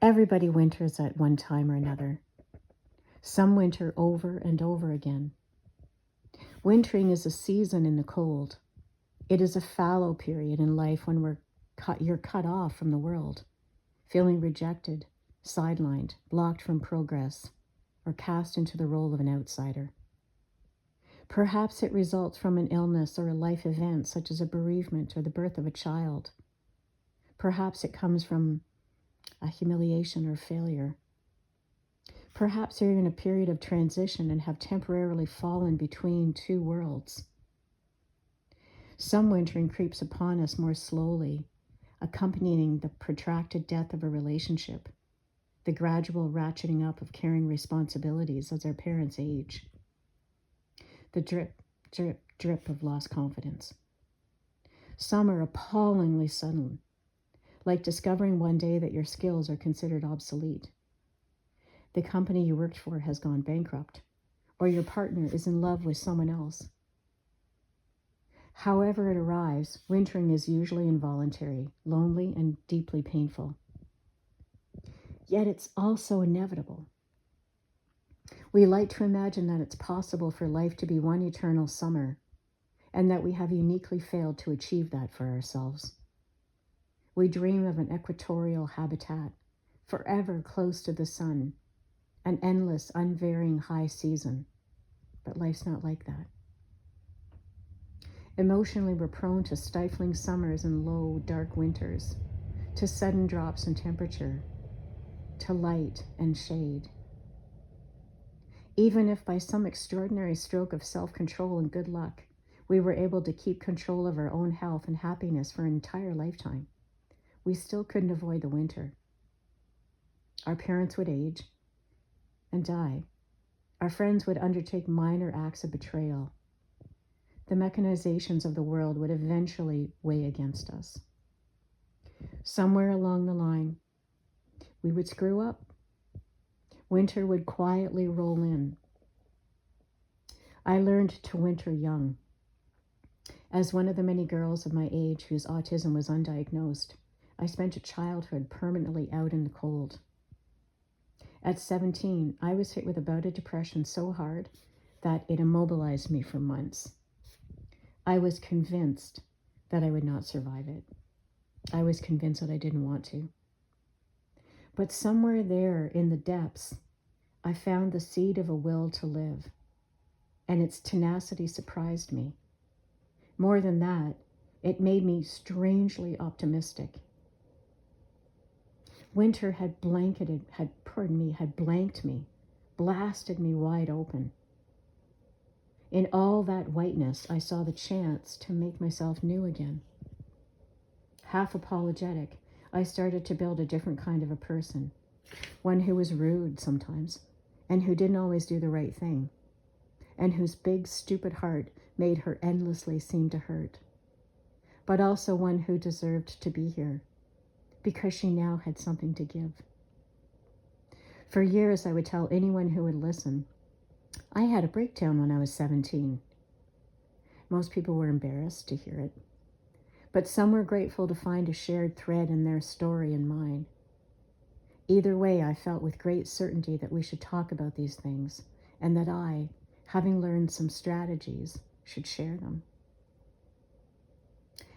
Everybody winters at one time or another. Some winter over and over again. Wintering is a season in the cold. It is a fallow period in life when you're cut off from the world, feeling rejected, sidelined, blocked from progress, or cast into the role of an outsider. Perhaps it results from an illness or a life event such as a bereavement or the birth of a child. Perhaps it comes from a humiliation or failure. Perhaps you're in a period of transition and have temporarily fallen between two worlds. Some wintering creeps upon us more slowly, accompanying the protracted death of a relationship, the gradual ratcheting up of caring responsibilities as our parents age, the drip, drip, drip of lost confidence. Some are appallingly sudden, like discovering one day that your skills are considered obsolete. The company you worked for has gone bankrupt, or your partner is in love with someone else. However it arrives, wintering is usually involuntary, lonely, and deeply painful. Yet it's also inevitable. We like to imagine that it's possible for life to be one eternal summer, and that we have uniquely failed to achieve that for ourselves. We dream of an equatorial habitat, forever close to the sun, an endless, unvarying high season. But life's not like that. Emotionally, we're prone to stifling summers and low, dark winters, to sudden drops in temperature, to light and shade. Even if by some extraordinary stroke of self-control and good luck, we were able to keep control of our own health and happiness for an entire lifetime, we still couldn't avoid the winter. Our parents would age and die. Our friends would undertake minor acts of betrayal. The mechanizations of the world would eventually weigh against us. Somewhere along the line, we would screw up. Winter would quietly roll in. I learned to winter young. As one of the many girls of my age whose autism was undiagnosed, I spent a childhood permanently out in the cold. At 17, I was hit with a bout of depression so hard that it immobilized me for months. I was convinced that I would not survive it. I was convinced that I didn't want to. But somewhere there in the depths, I found the seed of a will to live, and its tenacity surprised me. More than that, it made me strangely optimistic. Winter had blanked me, blasted me wide open. In all that whiteness, I saw the chance to make myself new again. Half apologetic, I started to build a different kind of a person, one who was rude sometimes, and who didn't always do the right thing, and whose big, stupid heart made her endlessly seem to hurt, but also one who deserved to be here, because she now had something to give. For years, I would tell anyone who would listen, I had a breakdown when I was 17. Most people were embarrassed to hear it, but some were grateful to find a shared thread in their story and mine. Either way, I felt with great certainty that we should talk about these things, and that I, having learned some strategies, should share them.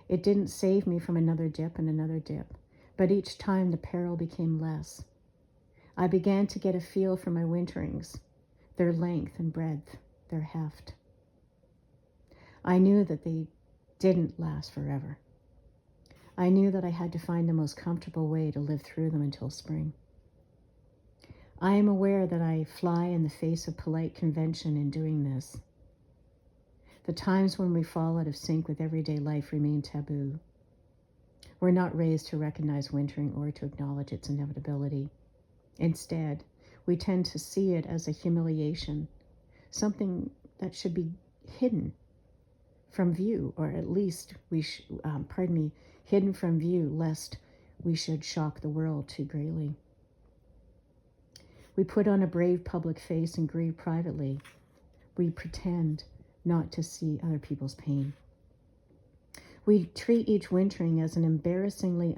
It didn't save me from another dip and another dip, but each time the peril became less. I began to get a feel for my winterings, their length and breadth, their heft. I knew that they didn't last forever. I knew that I had to find the most comfortable way to live through them until spring. I am aware that I fly in the face of polite convention in doing this. The times when we fall out of sync with everyday life remain taboo. We're not raised to recognize wintering or to acknowledge its inevitability. Instead, we tend to see it as a humiliation, something that should be hidden from view, or at least hidden from view, lest we should shock the world too greatly. We put on a brave public face and grieve privately. We pretend not to see other people's pain. We treat each wintering as an embarrassingly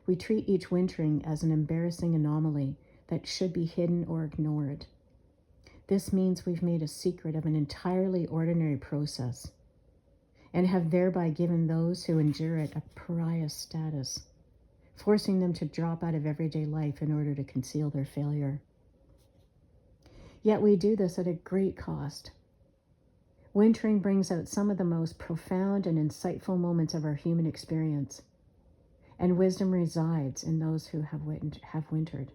we treat each wintering as an embarrassing anomaly that should be hidden or ignored. This means we've made a secret of an entirely ordinary process and have thereby given those who endure it a pariah status, forcing them to drop out of everyday life in order to conceal their failure. Yet we do this at a great cost. Wintering brings out some of the most profound and insightful moments of our human experience, and wisdom resides in those who have wintered.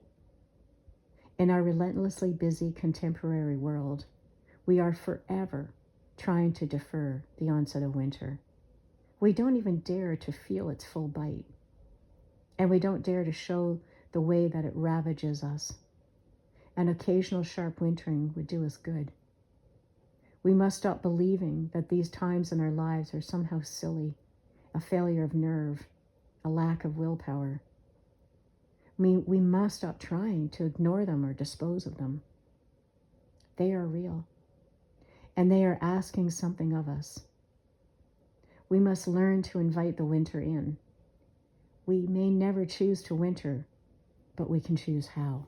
In our relentlessly busy contemporary world, we are forever trying to defer the onset of winter. We don't even dare to feel its full bite, and we don't dare to show the way that it ravages us. An occasional sharp wintering would do us good. We must stop believing that these times in our lives are somehow silly, a failure of nerve, a lack of willpower. We must stop trying to ignore them or dispose of them. They are real, and they are asking something of us. We must learn to invite the winter in. We may never choose to winter, but we can choose how.